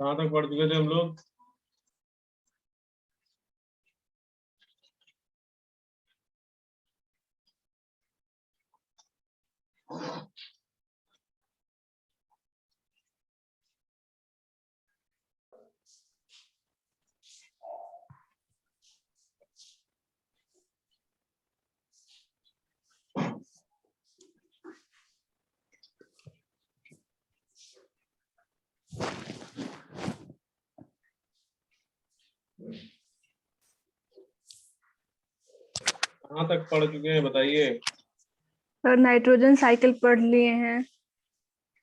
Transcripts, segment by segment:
कहाँ तक पढ़ चुके थे हम लोग? कहाँ तक पढ़ चुके हैं बताइए? सर नाइट्रोजन साइकिल पढ़ लिए हैं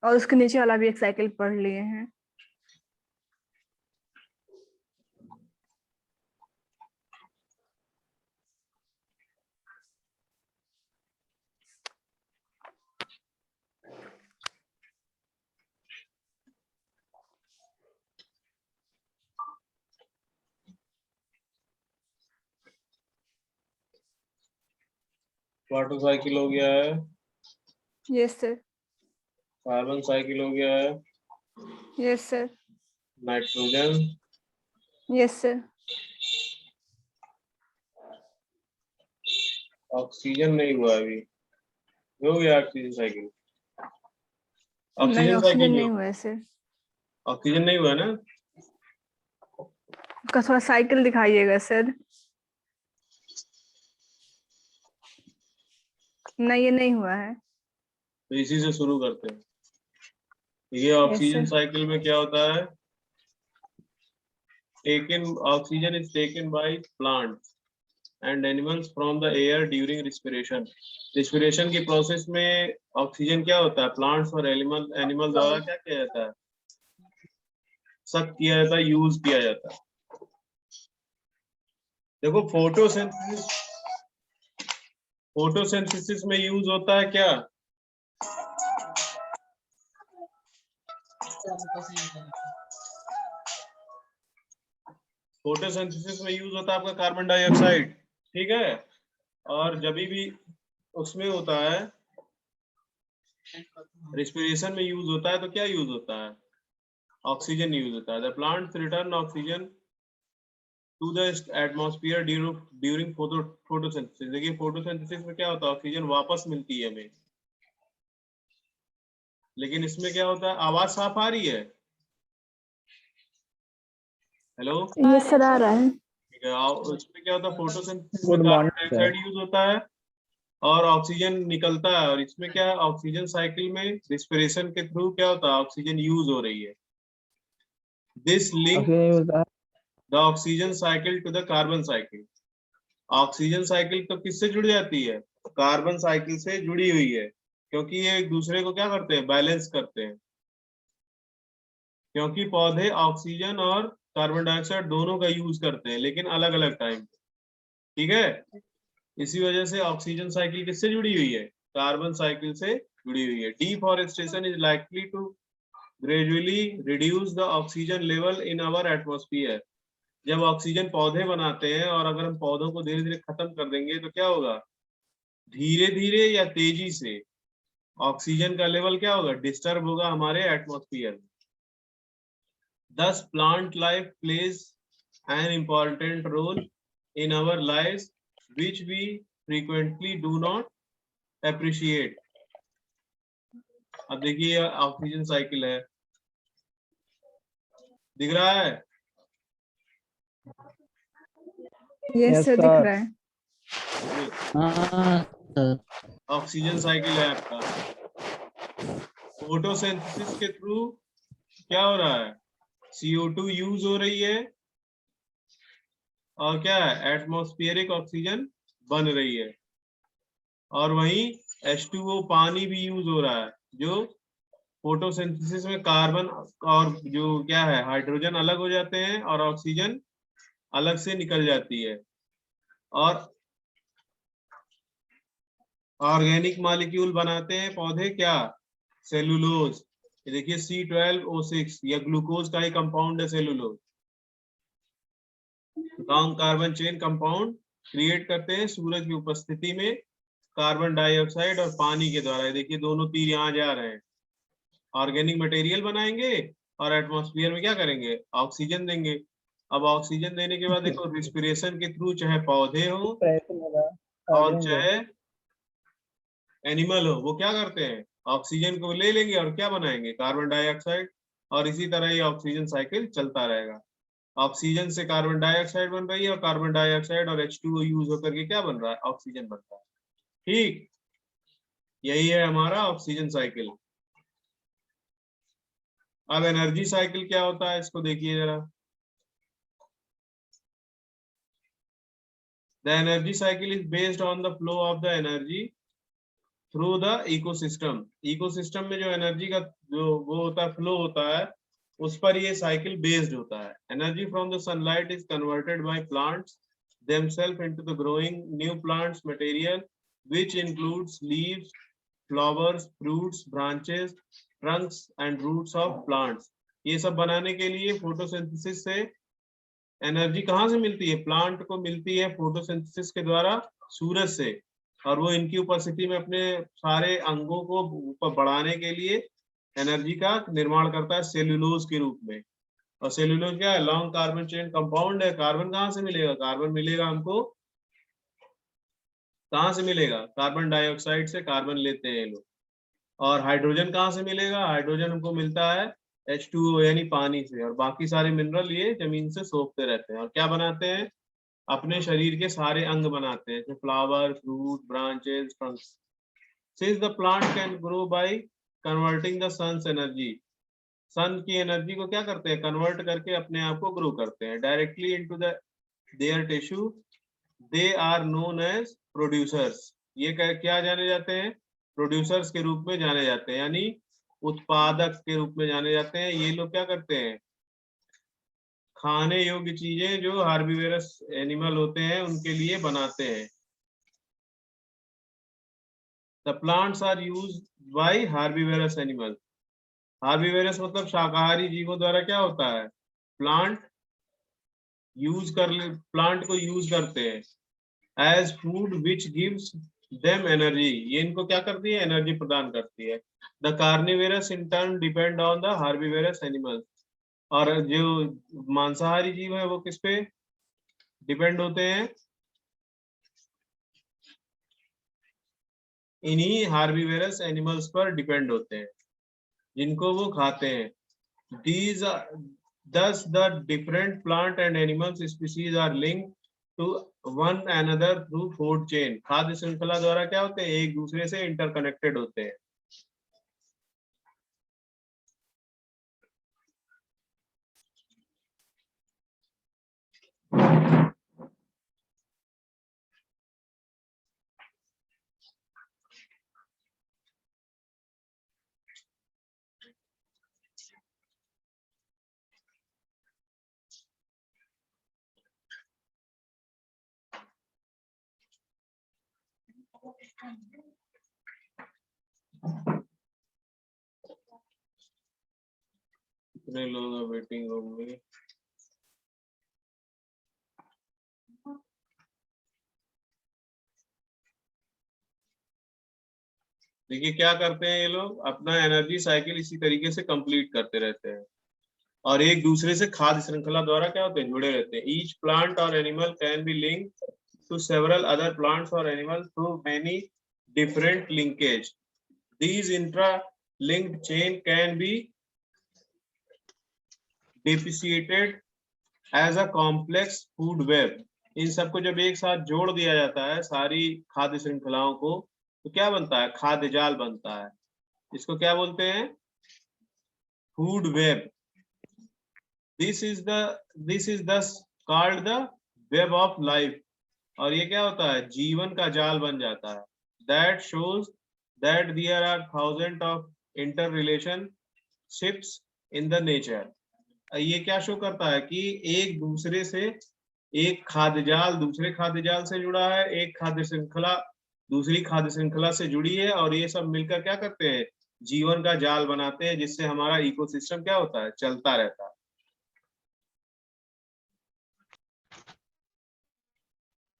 और उसके नीचे वाला भी एक साइकिल पढ़ लिए हैं। वाटर साइकिल हो गया है, यस सर। कार्बन साइकिल हो गया है, yes sir. Nitrogen, yes sir. Oxygen नहीं हुआ अभी। हो गया ऑक्सीजन साइकिल। नहीं, ऑक्सीजन ऑक्सीजन साइकिल नहीं जो हुआ है सर। ऑक्सीजन नहीं हुआ ना? उसका थोड़ा साइकिल दिखाइएगा सर। नहीं, ये नहीं हुआ है। तो इसी से शुरू करते हैं। ये यस ऑक्सीजन सर। साइकिल में क्या होता है? Oxygen is taken by plant and animals from the air during respiration. Respiration की प्रोसेस में ऑक्सीजन क्या होता है? प्लांट्स और एनिमल द्वारा क्या किया जाता है? सक किया जाता है, यूज किया जाता है। देखो फोटोसिंथेसिस में यूज होता है क्या? फोटोसिंथेसिस में यूज होता है आपका कार्बन डाइऑक्साइड, ठीक है। और जब भी उसमें होता है, रिस्पिरेशन में यूज होता है, तो क्या यूज होता है? ऑक्सीजन यूज होता है। The plants return oxygen to the atmosphere during photosynthesis. देखिए फोटोसिंथेसिस में क्या होता है? ऑक्सीजन वापस मिलती है हमें। लेकिन इसमें क्या होता है? आवाज साफ आ रही है? हेलो, ये सर आ रहा है। ठीक है। उसमें क्या होता है? फोटोसिंथेसिस में good carbon morning sir. Dioxide use होता है और ऑक्सीजन निकलता है। और इसमें क्या है? ऑक्सीजन साइकिल में रिस्पिरेशन के थ्रू क्या होता है? ऑक्सीजन यूज हो रही है। This link the oxygen cycle to the carbon cycle. Oxygen cycle तो किससे जुड़ जाती है? कार्बन साइकिल से जुड़ी हुई है, क्योंकि ये एक दूसरे को क्या करते हैं? बैलेंस करते हैं। क्योंकि पौधे ऑक्सीजन और कार्बन डाइऑक्साइड दोनों का यूज करते हैं, लेकिन अलग अलग टाइम पे, ठीक है। इसी वजह से ऑक्सीजन साइकिल किससे जुड़ी हुई है? कार्बन साइकिल से जुड़ी हुई है। Deforestation is likely to gradually reduce the oxygen level in our atmosphere. जब ऑक्सीजन पौधे बनाते हैं और अगर हम पौधों को धीरे धीरे खत्म कर देंगे तो क्या होगा? धीरे धीरे या तेजी से ऑक्सीजन का लेवल क्या होगा? डिस्टर्ब होगा हमारे एटमॉस्फेयर में। Thus, plant life plays an important role in our lives, which we frequently do not appreciate. अब देखिए ऑक्सीजन साइकिल है, दिख रहा है? यस सर, दिख रहा है। ऑक्सीजन साइकिल है आपका। फोटोसिंथेसिस के थ्रू क्या हो रहा है? CO2 यूज हो रही है और क्या है? एटमॉस्फेरिक ऑक्सीजन बन रही है। और वहीं H2O पानी भी यूज हो रहा है, जो फोटोसिंथेसिस में कार्बन और जो क्या है, हाइड्रोजन अलग हो जाते हैं और ऑक्सीजन अलग से निकल जाती है। और ऑर्गेनिक मॉलिक्यूल बनाते हैं पौधे, क्या? सेलुलोज। ये देखिए C12O6, यह ग्लूकोज का ही कंपाउंड है cellulose. Long carbon chain compound create करते हैं सूरज की उपस्थिति में कार्बन डाइऑक्साइड और पानी के द्वारा। देखिए दोनों तीर यहाँ जा रहे हैं। ऑर्गेनिक मटेरियल बनाएंगे और एटमॉस्फेयर में क्या करेंगे, ऑक्सीजन देंगे। अब ऑक्सीजन देने के बाद देखो रिस्पिरेशन के थ्रू चाहे पौधे हो और चाहे एनिमल हो, वो क्या करते हैं, ऑक्सीजन को ले लेंगे और क्या बनाएंगे, कार्बन डाइऑक्साइड। और इसी तरह ये ऑक्सीजन साइकिल चलता रहेगा। ऑक्सीजन से कार्बन डाइऑक्साइड बन रही है और कार्बन डाइऑक्साइड और H2O यूज होकर के क्या बन रहा है, ऑक्सीजन बन रहा है। ठीक, यही है हमारा ऑक्सीजन साइकिल। अब एनर्जी साइकिल क्या होता है, इसको देखिए जरा। The energy cycle is based on the flow of the energy through the ecosystem. Ecosystem में जो एनर्जी का जो वो होता है, फ्लो होता है, उस पर ये साइकिल बेस्ड होता है। Energy from the sunlight is converted by plants themselves into the growing new plants material which includes leaves, flowers, fruits, branches, trunks and roots of plants। ये सब बनाने के लिए फोटोसिंथेसिस से एनर्जी कहाँ से मिलती है, प्लांट को मिलती है फोटोसिंथेसिस के द्वारा, सूरज से। और वो इनकी उपस्थिति में अपने सारे अंगों को ऊपर बढ़ाने के लिए एनर्जी का निर्माण करता है सेल्यूलोज के रूप में। और सेल्यूलोज क्या है, लॉन्ग कार्बन चेन कंपाउंड है। कार्बन कहाँ से मिलेगा, कार्बन मिलेगा हमको, कहाँ से मिलेगा, कार्बन डाइऑक्साइड से कार्बन लेते हैं लोग। और हाइड्रोजन कहाँ से मिलेगा, हाइड्रोजन हमको मिलता है H2O यानी पानी से। और बाकी सारे मिनरल ये जमीन से सोखते रहते हैं और क्या बनाते हैं, अपने शरीर के सारे अंग बनाते हैं, जैसे flower, fruit, branches, trunks. Since the plant can grow by converting the sun's energy, sun की एनर्जी को क्या करते हैं, कन्वर्ट करके अपने आप को ग्रो करते हैं directly into the their tissue. They are known as producers. ये क्या जाने जाते हैं, प्रोड्यूसर्स के रूप में जाने जाते हैं, यानी उत्पादक के रूप में जाने जाते हैं। ये लोग क्या करते हैं, खाने योग्य चीजें जो हार्बीवेरस एनिमल होते हैं उनके लिए बनाते हैं। The plants are used by herbivorous animal. Herbivorous मतलब शाकाहारी जीवों द्वारा क्या होता है, प्लांट प्लांट को यूज करते हैं as food which gives them energy. ये इनको क्या करती है, एनर्जी प्रदान करती है। The carnivorous in turn depend on the herbivorous animals. और जो मांसाहारी जीव है वो किस पे डिपेंड होते हैं, इन्हीं हार्बीवेरस एनिमल्स पर डिपेंड होते हैं जिनको वो खाते हैं। These thus the different plant and animals species are linked to one another through food chain। खाद्य श्रृंखला द्वारा क्या होते हैं, एक दूसरे से इंटरकनेक्टेड होते हैं। कितने लोग हैं वेटिंग रूम में, देखिए क्या करते हैं ये लोग, अपना एनर्जी साइकिल इसी तरीके से कंप्लीट करते रहते हैं और एक दूसरे से खाद्य श्रृंखला द्वारा क्या होते हैं, जुड़े रहते हैं। ईच प्लांट और animal can be linked to several other plants or animals through many different linkage। These intra-linked chain can be differentiated as a complex food web। इन सबको जब एक साथ जोड़ दिया जाता है सारी खाद्य श्रृंखलाओं को, तो क्या बनता है, खाद्य जाल बनता है। इसको क्या बोलते हैं, food web. This is thus called the web of life। और ये क्या होता है, जीवन का जाल बन जाता है। That shows that there are thousands of interrelationships in the nature। ये क्या शो करता है कि एक दूसरे से, एक खाद्य जाल दूसरे खाद्य जाल से जुड़ा है, एक खाद्य श्रृंखला दूसरी खाद्य श्रृंखला से जुड़ी है, और ये सब मिलकर क्या करते हैं, जीवन का जाल बनाते हैं, जिससे हमारा इकोसिस्टम क्या होता है, चलता रहता है।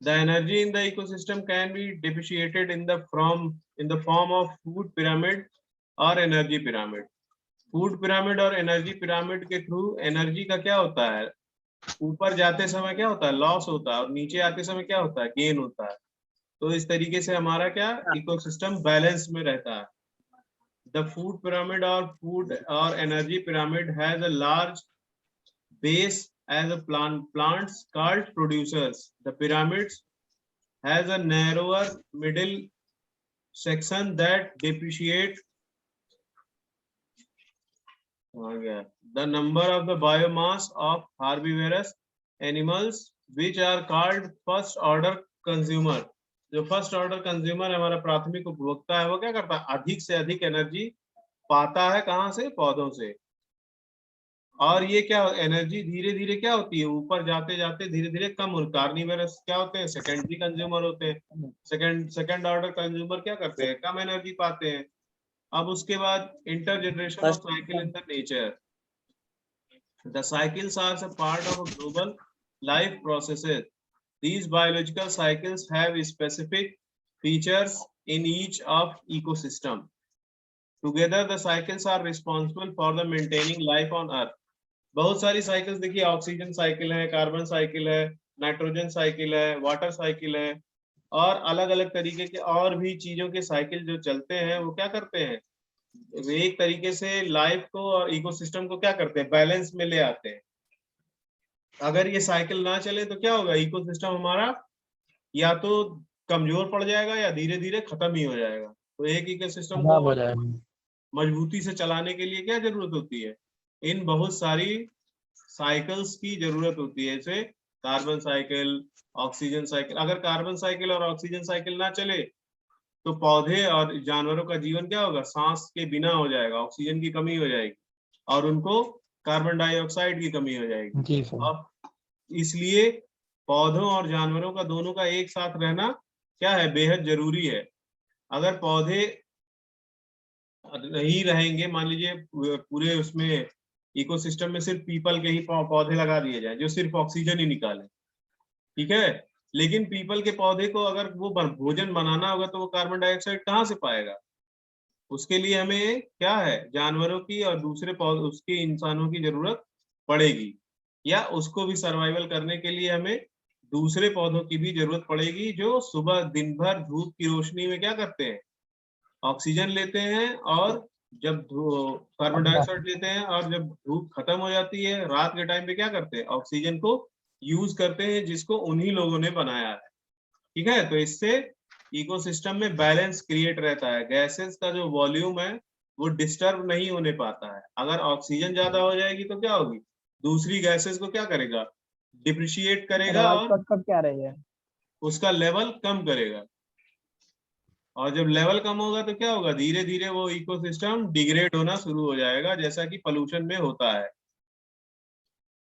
The energy in the ecosystem can be differentiated in the form of food pyramid or energy pyramid। Food pyramid और एनर्जी पिरामिड के थ्रू एनर्जी का क्या होता है, ऊपर जाते समय क्या होता है, लॉस होता है, और नीचे आते समय क्या होता है, गेन होता है। तो इस तरीके से हमारा क्या इकोसिस्टम बैलेंस में रहता है। द फूड पिरामिड और energy pyramid has a large base as a plants called producers. The pyramids has a narrower middle section that depreciate the number of the biomass of herbivorous animals which are called first order consumer. जो first order consumer हमारा प्राथमिक उपभोक्ता है वो क्या करता है, अधिक से अधिक एनर्जी पाता है, कहां से, पौधों से। और ये क्या एनर्जी धीरे धीरे क्या होती है, ऊपर जाते जाते धीरे धीरे कम हो, कार्निवरस क्या होते हैं, सेकेंडरी कंज्यूमर होते हैं। सेकंड ऑर्डर कंज्यूमर क्या करते हैं, कम एनर्जी पाते हैं। अब उसके बाद inter generation of cycle in the nature. The cycles are a part of global life processes. These biological cycles have specific features in each of ecosystem. Together the cycles are responsible for the maintaining life on earth. बहुत सारी cycles देखिए, oxygen cycle है, carbon cycle है, nitrogen cycle है, water cycle है, और अलग अलग तरीके के और भी चीजों के साइकिल जो चलते हैं वो क्या करते हैं, वे एक तरीके से लाइफ को और इकोसिस्टम को क्या करते हैं, बैलेंस में ले आते हैं। अगर ये साइकिल ना चले तो क्या होगा, इकोसिस्टम हमारा या तो कमजोर पड़ जाएगा या धीरे धीरे खत्म ही हो जाएगा। तो एक इकोसिस्टम को मजबूती से चलाने के लिए क्या जरूरत होती है, इन बहुत सारी साइकिल्स की जरूरत होती है, जैसे कार्बन साइकिल, ऑक्सीजन साइकिल। अगर कार्बन साइकिल और ऑक्सीजन साइकिल ना चले तो पौधे और जानवरों का जीवन क्या होगा, सांस के बिना हो जाएगा, ऑक्सीजन की कमी हो जाएगी और उनको कार्बन डाइऑक्साइड की कमी हो जाएगी जी सर। और इसलिए पौधों और जानवरों का दोनों का एक साथ रहना क्या है, बेहद जरूरी है। अगर पौधे नहीं रहेंगे, मान लीजिए पूरे उसमें इकोसिस्टम में सिर्फ पीपल के ही पौधे लगा दिए जाए जो सिर्फ ऑक्सीजन ही निकाले, ठीक है, लेकिन पीपल के पौधे को अगर वो भोजन बनाना होगा तो वो कार्बन डाइऑक्साइड कहाँ से पाएगा, उसके लिए हमें क्या है, जानवरों की और दूसरे पौधे उसके इंसानों की जरूरत पड़ेगी, या उसको भी सर्वाइवल करने के लिए हमें दूसरे पौधों की भी जरूरत पड़ेगी जो सुबह दिन भर धूप की रोशनी में क्या करते हैं, ऑक्सीजन लेते हैं, और जब कार्बन डाइऑक्साइड लेते हैं, और जब धूप खत्म हो जाती है रात के टाइम पे क्या करते हैं, ऑक्सीजन को यूज करते हैं, जिसको उन्हीं लोगों ने बनाया है। ठीक है, तो इससे इकोसिस्टम में बैलेंस क्रिएट रहता है, गैसेस का जो वॉल्यूम है वो डिस्टर्ब नहीं होने पाता है। अगर ऑक्सीजन ज्यादा हो जाएगी तो क्या होगी, दूसरी गैसेस को क्या करेगा, डिप्रिशिएट करेगा और कब क्या रही है, उसका लेवल कम करेगा, और जब लेवल कम होगा तो क्या होगा, धीरे धीरे वो इकोसिस्टम डिग्रेड होना शुरू हो जाएगा, जैसा कि पोल्यूशन में होता है।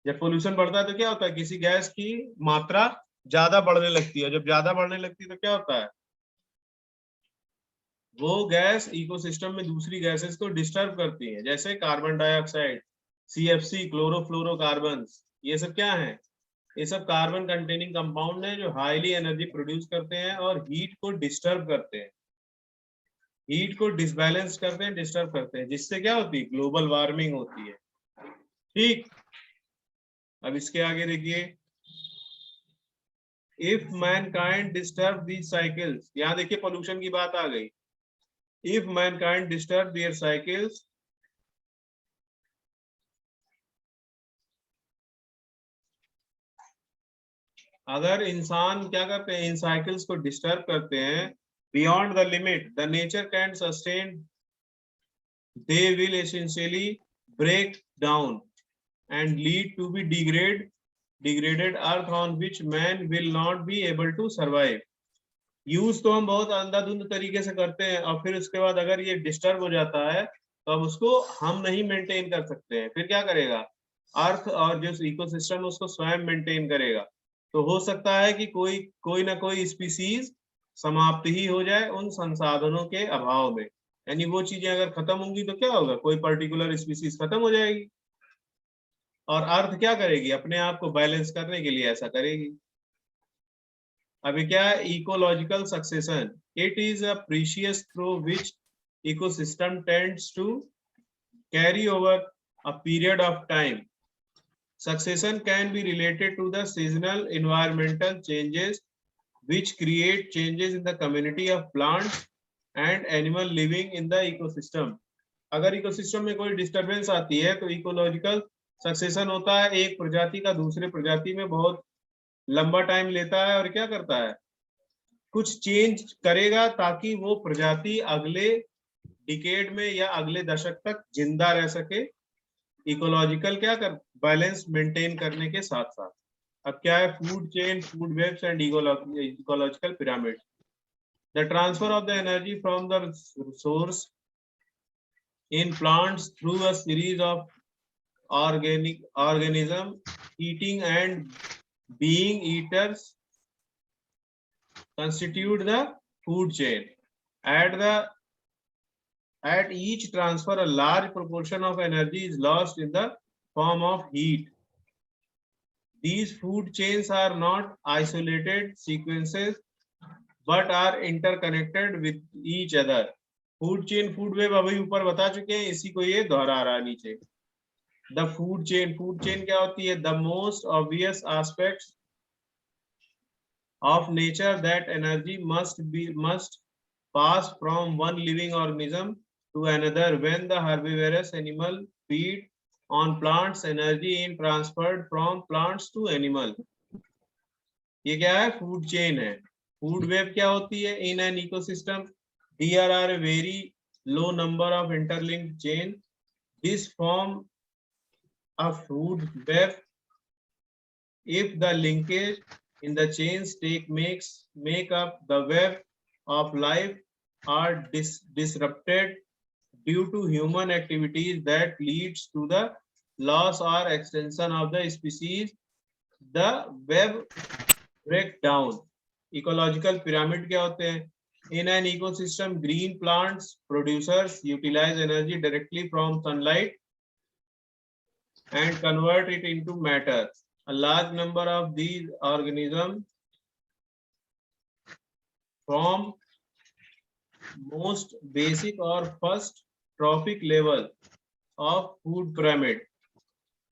जब पोल्यूशन बढ़ता है तो क्या होता है, किसी गैस की मात्रा ज्यादा बढ़ने लगती है, जब ज्यादा बढ़ने लगती है तो क्या होता है, वो गैस इकोसिस्टम में दूसरी गैसेस को डिस्टर्ब करती है, जैसे कार्बन डाइऑक्साइड, CFC, क्लोरोफ्लोरोकार्बन, ये सब क्या है, ये सब कार्बन कंटेनिंग कंपाउंड है जो हाईली एनर्जी प्रोड्यूस करते हैं और हीट को डिस्टर्ब करते हैं, हीट को डिसबैलेंस करते हैं, डिस्टर्ब करते हैं, जिससे क्या होती है, ग्लोबल वार्मिंग होती है। ठीक, अब इसके आगे देखिए, if mankind disturb these cycles, यहाँ देखिए पोल्यूशन की बात आ गई, if mankind disturb their cycles, अगर इंसान क्या करते हैं, इन साइकिल्स को डिस्टर्ब करते हैं, beyond the limit the nature can sustain, they will essentially break down and lead to be degraded earth on which man will not be able to survive। Use तो हम बहुत अंधाधुंध तरीके से करते हैं और फिर उसके बाद अगर ये डिस्टर्ब हो जाता है तो अब उसको हम नहीं मेंटेन कर सकते हैं, फिर क्या करेगा, अर्थ और जो इकोसिस्टम उसको स्वयं मेंटेन करेगा। तो हो सकता है कि कोई ना कोई स्पीसीज समाप्त ही हो जाए उन संसाधनों के अभाव में, यानी वो चीजें अगर खत्म होंगी तो क्या होगा, कोई पर्टिकुलर स्पीसीज खत्म हो जाएगी, और अर्थ क्या करेगी, अपने आप को बैलेंस करने के लिए ऐसा करेगी। अभी क्या है, ecological succession, it is a precious through which ecosystem tends to carry over a period of time. Succession can be related to the seasonal environmental changes which create changes in the community of plants and animal living in the ecosystem. अगर ecosystem में कोई disturbance आती है तो ecological succession होता है, एक प्रजाति का दूसरे प्रजाति में बहुत लंबा टाइम लेता है और क्या करता है, कुछ चेंज करेगा ताकि वो प्रजाति अगले डिकेड में या अगले दशक तक जिंदा रह सके, इकोलॉजिकल क्या कर बैलेंस मेंटेन करने के साथ साथ। अब क्या है, food chain, food webs and ecological pyramid. The transfer of the energy from the source in plants through a series of organism eating and being eaters constitute the food chain. At each transfer a large proportion of energy is lost in the form of heat. These food chains are not isolated sequences but are interconnected with each other. Food chain, food web अभी ऊपर बता चुके हैं, इसी को ये दोहरा रहा है नीचे। The food chain, food chain क्या होती है, the most obvious aspects of nature that energy must pass from one living organism to another when the herbivorous animal feed on plants, energy in transferred from plants to animal. ये क्या है, food chain है। Food web क्या होती है, in an ecosystem there are a very low number of interlinked chains. This form a food web if the linkage in the chains make up the web of life are disrupted due to human activities that leads to the loss or extension of the species, the web break down. Ecological pyramid क्या होते हैं, in an ecosystem green plants producers utilize energy directly from sunlight and convert it into matter. A large number of these organisms from most basic or first trophic level of food pyramid.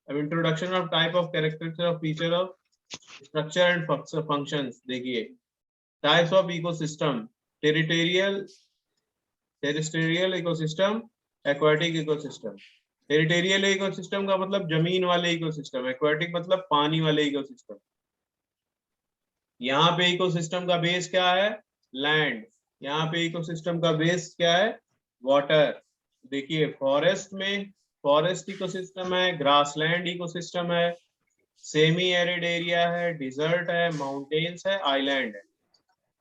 Introduction of type of characteristics of feature of structure and functions. देखिए types of ecosystem, terrestrial ecosystem, aquatic ecosystem. Territorial ecosystem का मतलब जमीन वाले ecosystem, aquatic मतलब पानी वाले ecosystem. यहाँ पे इकोसिस्टम का बेस क्या है, लैंड। यहाँ पे इकोसिस्टम का बेस क्या है, वाटर। देखिए फॉरेस्ट में फॉरेस्ट इकोसिस्टम है, ग्रासलैंड इकोसिस्टम है, सेमी एरिड एरिया है, डिजर्ट है, माउंटेन्स है, आइलैंड है।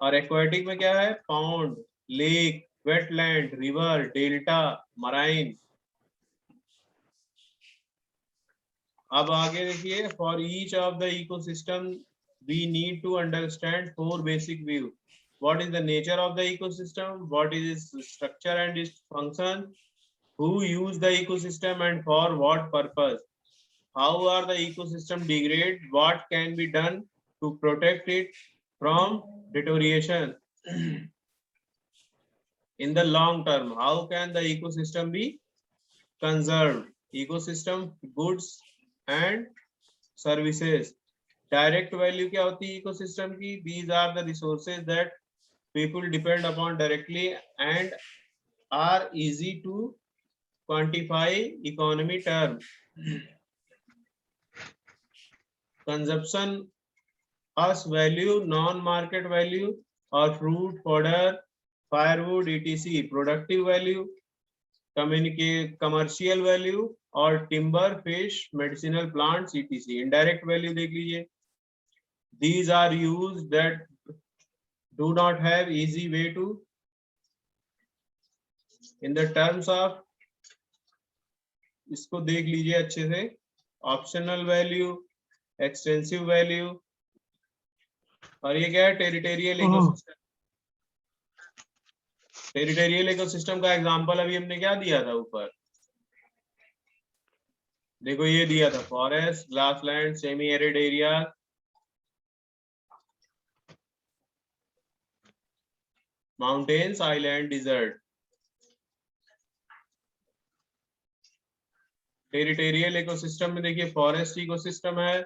और एक्वाटिक में क्या है, pond, lake, wetland, river, delta, marine. अब आगे देखिए, for each of the ecosystem we need to understand 4 basic view. What is the nature of the ecosystem, what is its structure and its function, who use the ecosystem and for what purpose, how are the ecosystem degrade, what can be done to protect it from deterioration in the long term, how can the ecosystem be conserved, ecosystem goods and services। direct value क्या होती है ecosystem की, these are the resources that people depend upon directly and are easy to quantify economy term। consumption us value, non-market value or fruit, fodder, firewood, etc. productive value, commercial value और timber, fish, medicinal plants, etc. indirect value देख लीजिए, these are used that do not have easy way to, in the terms of, इसको देख लीजिए अच्छे से, optional value, extensive value, और ये क्या है, टेरिटोरियल इकोसिस्टम। टेरिटोरियल इकोसिस्टम का एग्जांपल अभी हमने क्या दिया था ऊपर, देखो ये दिया था, forest, grassland, semi arid area, mountains, island, desert. Territorial ecosystem में देखिए फॉरेस्ट इकोसिस्टम है,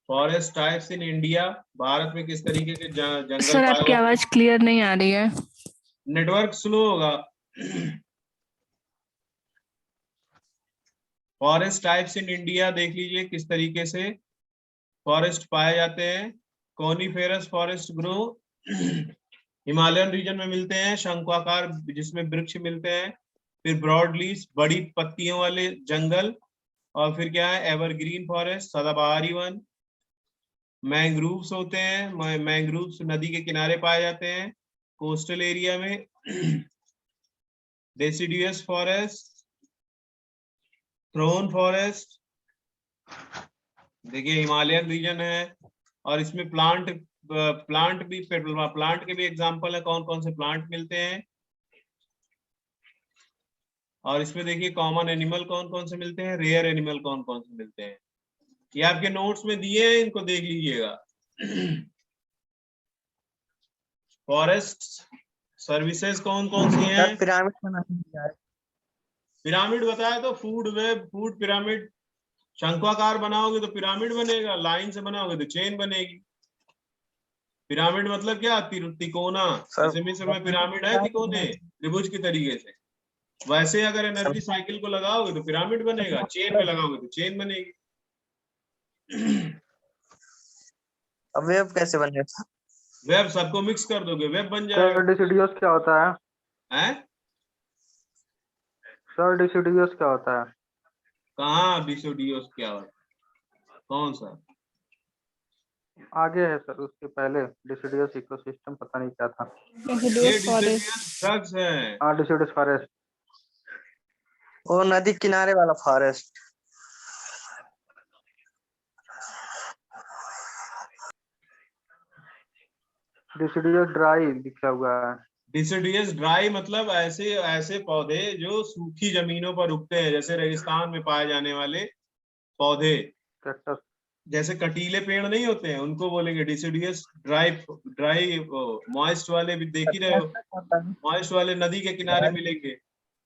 forest types in India, Bharat में किस तरीके के जंगल सर पाए आपकी जाते हैं। आवाज क्लियर नहीं आ रही है। नेटवर्क स्लो होगा। फॉरेस्ट टाइप्स इन इंडिया देख लीजिए किस तरीके से फॉरेस्ट पाए जाते हैं। Coniferous forest grow Himalayan region में मिलते हैं, शंक्वाकार जिसमें वृक्ष मिलते हैं। फिर ब्रॉड लीव्स बड़ी पत्तियों वाले जंगल, और फिर क्या है एवरग्रीन फॉरेस्ट सदाबहारी वन। मैंग्रोव्स होते हैं, मैंग्रोव्स नदी के किनारे पाए जाते हैं कोस्टल एरिया में। डेसिडियस फॉरेस्ट, थ्रोन फॉरेस्ट देखिए हिमालयन रीजन है, और इसमें प्लांट के भी एग्जांपल है, कौन कौन से प्लांट मिलते हैं। और इसमें देखिए कॉमन एनिमल कौन कौन से मिलते हैं, रेयर एनिमल कौन कौन से मिलते हैं। ये आपके नोट्स में दिए हैं, इनको देख लीजिएगा। फॉरेस्ट सर्विसेज कौन कौन सी हैं। पिरामिड बताया तो, फूड वेब, फूड पिरामिड। शंक्वाकार बनाओगे तो पिरामिड बनेगा, लाइन से बनाओगे तो चेन बनेगी। पिरामिड मतलब क्या, तिकोना। जैसे मिस्र में पिरामिड है तिकोने त्रिभुज की तरीके से, वैसे अगर एनर्जी साइकिल को लगाओगे तो पिरामिड बनेगा, चेन में लगाओगे तो चेन बनेगी। अब वेब कैसे बनेगा? वेब सबको मिक्स कर दोगे वेब बन जाएगा। सर डिसिडियस क्या होता है? हैं? सर डिसिडियस क्या होता है? कहाँ डिसोडियोस क्या होता है? कौन सा? आगे है सर, उसके पहले डिसिडियस इकोसिस्टम पता नहीं क्या था। ये डिसोडियस ड्रग्स है। हाँ डिसिडियस फॉरेस्ट। वो नदी किनारे वाला फॉरेस्ट। डिसिडियस ड्राई लिखा हुआ है। डिसिडियस ड्राई मतलब ऐसे ऐसे पौधे जो सूखी जमीनों पर उगते हैं, जैसे रेगिस्तान में पाए जाने वाले पौधे, कैक्टस। जैसे कटीले पेड़ नहीं होते हैं उनको बोलेंगे डिसिडियस ड्राई। ड्राई मॉइस्ट वाले भी देख ही रहे हो, मॉइस्ट वाले नदी के किनारे मिलेंगे,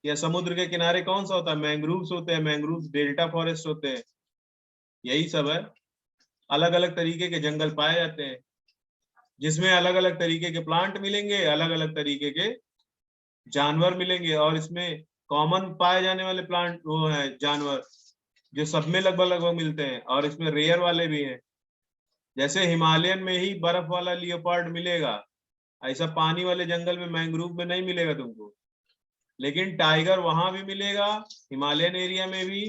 या समुद्र के किनारे कौन सा होता है, मैंग्रोव्स होते हैं, मैंग्रोव्स डेल्टा फॉरेस्ट होते हैं, यही सब है। अलग अलग तरीके के जंगल पाए जाते हैं, जिसमें अलग अलग तरीके के प्लांट मिलेंगे, अलग अलग तरीके के जानवर मिलेंगे। और इसमें कॉमन पाए जाने वाले प्लांट वो है जानवर जो सब में लगभग लगभग मिलते हैं, और इसमें रेयर वाले भी हैं। जैसे हिमालयन में ही बर्फ वाला लियोपार्ड मिलेगा, ऐसा पानी वाले जंगल में मैंग्रोव में नहीं मिलेगा तुमको। लेकिन टाइगर वहां भी मिलेगा, हिमालयन एरिया में भी,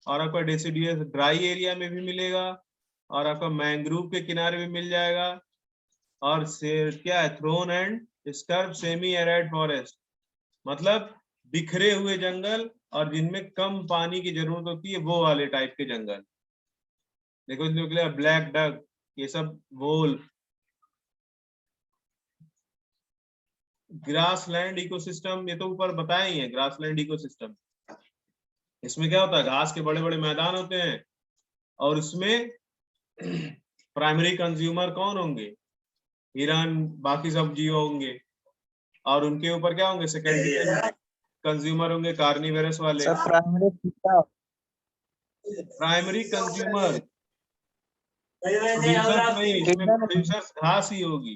और आपका डेसिडियस ड्राई एरिया में भी मिलेगा, और आपका मैंग्रोव के किनारे भी मिल जाएगा। और क्या है, thorn and scrub semi arid forest, मतलब बिखरे हुए जंगल और जिनमें कम पानी की जरूरत होती है, वो वाले टाइप के जंगल। देखो निकले ब्लैक डक, ये सब वोल। ग्रासलैंड इकोसिस्टम, ये तो ऊपर बताए ही है ग्रासलैंड इकोसिस्टम। इसमें क्या होता है, घास के बड़े बड़े मैदान होते हैं, और उसमें प्राइमरी कंज्यूमर कौन होंगे, हिरन, बाकी सब जीव होंगे, और उनके ऊपर क्या होंगे, सेकेंडरी कंज्यूमर होंगे, कार्निवरस वाले। प्राइमरी कंज्यूमर प्रोड्यूसर्स नहीं, इसमें प्रोड्यूसर्स घास ही होगी।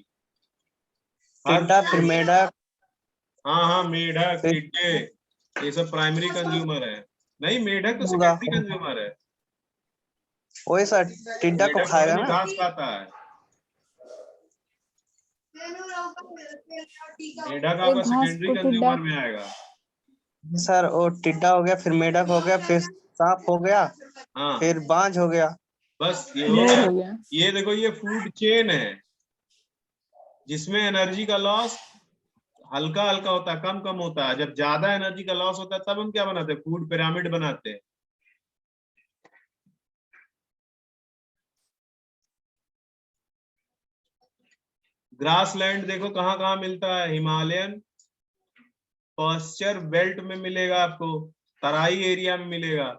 फिर मेढक। हाँ हाँ, मेढक, टिड्डे, ये सब प्राइमरी कंज्यूमर है। नहीं, मेढक तो सेकेंडरी कंज्यूमर है। वही सर, टिड्डा को खाएगा ना, घास खाता है। मेढक आपका सेकेंडरी कंज्यूमर में आएगा। सर वो टिड्डा हो गया, फिर मेढक हो गया, फिर सांप हो गया, हाँ, फिर बाज हो गया। बस ये हो गया। ये देखो, ये फूड चेन है, जिसमें एनर्जी का लॉस हल्का हल्का होता है, कम कम होता है। जब ज्यादा एनर्जी का लॉस होता है तब हम क्या बनाते हैं, फूड पिरामिड बनाते हैं। ग्रासलैंड देखो कहाँ कहाँ मिलता है, हिमालयन पास्चर बेल्ट में मिलेगा आपको, तराई एरिया में मिलेगा।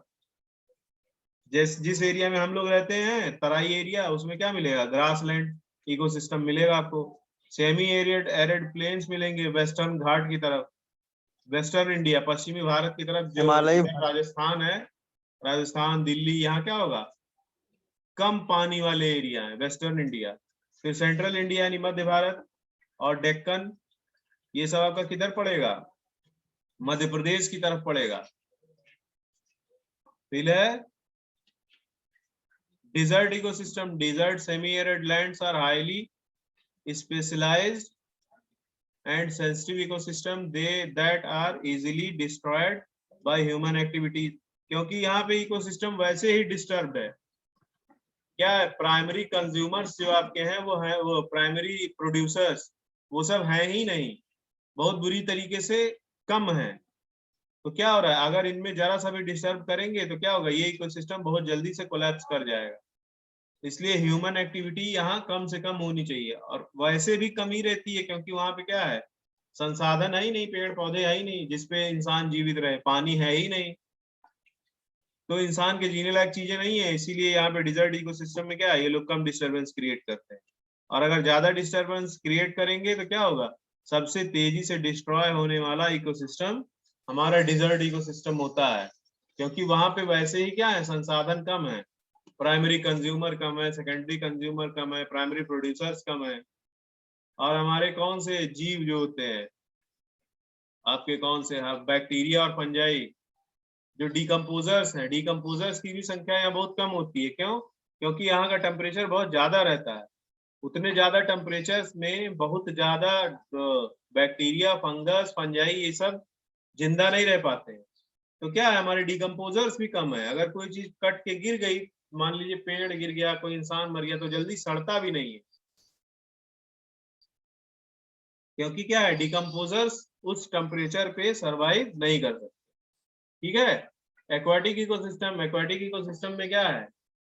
जिस एरिया में हम लोग रहते हैं, तराई एरिया, उसमें क्या मिलेगा, ग्रासलैंड इकोसिस्टम मिलेगा आपको। सेमी एरिड एरिड प्लेन्स मिलेंगे वेस्टर्न घाट की तरफ, वेस्टर्न इंडिया, पश्चिमी भारत की तरफ जो हिमालयी राजस्थान है, राजस्थान, दिल्ली, यहाँ क्या होगा, कम पानी वाले एरिया है, वेस्टर्न इंडिया। फिर सेंट्रल इंडिया यानी मध्य भारत और डेक्कन, ये सब आपका किधर पड़ेगा, मध्य प्रदेश की तरफ पड़ेगा। फिर है desert ecosystem. Desert semi arid lands are highly specialised and sensitive ecosystem that are easily destroyed by human activities। क्योंकि यहाँ पे इकोसिस्टम वैसे ही डिस्टर्ब है, क्या है, प्राइमरी कंज्यूमर्स जो आपके हैं वो प्राइमरी प्रोड्यूसर्स वो सब हैं ही नहीं, बहुत बुरी तरीके से कम है। तो क्या हो रहा है, अगर इनमें जरा सा भी डिस्टर्ब करेंगे तो क्या होगा, ये इकोसिस्टम बहुत जल्दी से कोलैप्स कर जाएगा। इसलिए ह्यूमन एक्टिविटी यहाँ कम से कम होनी चाहिए, और वैसे भी कमी रहती है क्योंकि वहां पे क्या है, संसाधन है ही नहीं, पेड़ पौधे है ही नहीं जिसपे इंसान जीवित रहे, पानी है ही नहीं, तो इंसान के जीने लायक चीजें नहीं है। इसीलिए यहाँ पे डिजर्ट इकोसिस्टम में क्या है, ये लोग कम डिस्टर्बेंस क्रिएट करते हैं। और अगर ज्यादा डिस्टर्बेंस क्रिएट करेंगे तो क्या होगा, सबसे तेजी से डिस्ट्रॉय होने वाला इकोसिस्टम हमारा डिजर्ट इकोसिस्टम होता है, क्योंकि वहां पे वैसे ही क्या है, संसाधन कम है, प्राइमरी कंज्यूमर कम है, सेकेंडरी कंज्यूमर कम है, प्राइमरी प्रोड्यूसर्स कम है। और हमारे कौन से जीव जो होते हैं आपके, कौन से, बैक्टीरिया और फंजाई जो डिकम्पोजर्स हैं, डिकम्पोजर्स की भी संख्या यहाँ बहुत कम होती है। क्यों, क्योंकि यहाँ का टेम्परेचर बहुत ज्यादा रहता है, उतने ज्यादा टेम्परेचर में बहुत ज्यादा बैक्टीरिया, फंगस, फंजाई ये सब जिंदा नहीं रह पाते हैं। तो क्या है, हमारे डिकम्पोजर्स भी कम है। अगर कोई चीज कट के गिर गई, मान लीजिए पेड़ गिर गया, कोई इंसान मर गया, तो जल्दी सड़ता भी नहीं है, क्योंकि क्या है, डिकम्पोजर्स उस टेम्परेचर पे सरवाइव नहीं कर सकते। ठीक है। एक्वाटिक इकोसिस्टम, एक्वाटिक इकोसिस्टम में क्या है,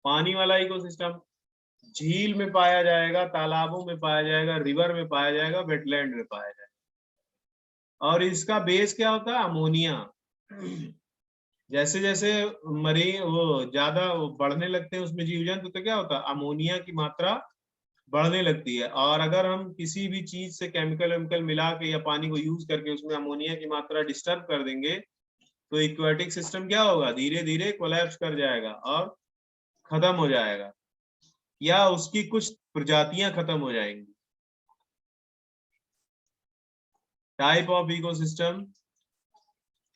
पानी वाला इकोसिस्टम, झील में पाया जाएगा, तालाबों में पाया जाएगा, रिवर में पाया जाएगा, वेटलैंड में पाया जाएगा। और इसका बेस क्या होता है, अमोनिया। जैसे जैसे मरीन वो ज्यादा बढ़ने लगते हैं उसमें जीव जंतु, तो क्या होता है, अमोनिया की मात्रा बढ़ने लगती है। और अगर हम किसी भी चीज से केमिकल मिला के या पानी को यूज करके उसमें अमोनिया की मात्रा डिस्टर्ब कर देंगे, तो इक्वेटिक सिस्टम क्या होगा, धीरे धीरे कोलैप्स कर जाएगा और खत्म हो जाएगा, या उसकी कुछ प्रजातियां खत्म हो जाएंगी। Type of ecosystem,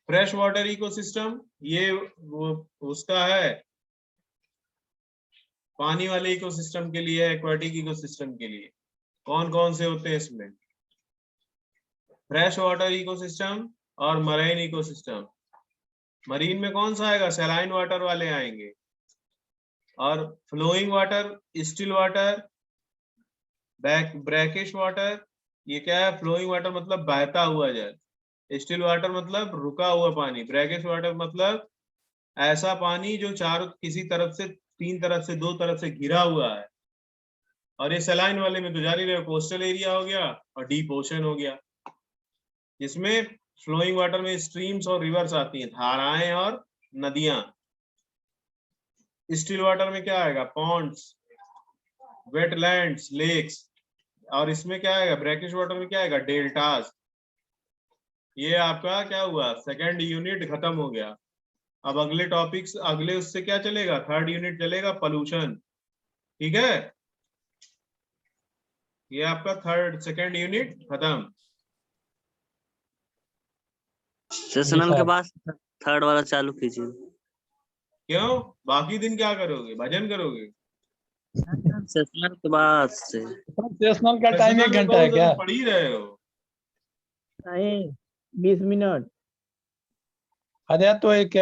fresh water ecosystem, ये वो उसका है पानी वाले इकोसिस्टम के लिए, एक्वाटिक इकोसिस्टम के लिए। कौन कौन से होते हैं इसमें, फ्रेश वाटर इकोसिस्टम और मरीन इकोसिस्टम। मरीन में कौन सा आएगा, सैलाइन वाटर वाले आएंगे। और flowing water, still water, brackish water, ये क्या है, फ्लोइंग वाटर मतलब बहता हुआ जल, स्टिल वाटर मतलब रुका हुआ पानी, ब्रैकिश वाटर मतलब ऐसा पानी जो चारों किसी तरफ से, तीन तरफ से, दो तरफ से घिरा हुआ है। और ये सैलाइन वाले में तो जान ही रहे हो, कोस्टल एरिया हो गया और डीप ओशन हो गया, जिसमें फ्लोइंग वाटर में स्ट्रीम्स और रिवर्स आती हैं, धाराएं और नदियां। स्टिल वाटर में क्या आएगा, पॉन्ड्स, वेटलैंड्स, लेक्स। और इसमें क्या आएगा, ब्रैकिश वाटर में क्या आएगा, डेल्टास। ये आपका क्या हुआ, सेकंड यूनिट खत्म हो गया। अब अगले टॉपिक्स, अगले उससे क्या चलेगा, थर्ड यूनिट चलेगा, पोल्यूशन। ठीक है, ये आपका सेकंड यूनिट खत्म। सेशनल के बाद थर्ड वाला चालू कीजिए। क्यों, बाकी दिन क्या करोगे, भजन करोगे? सेशनल के बाद से सेशनल का टाइम 1 घंटा है क्या? पढ़ ही रहे हो? नहीं, 20 मिनट। अरे तो एक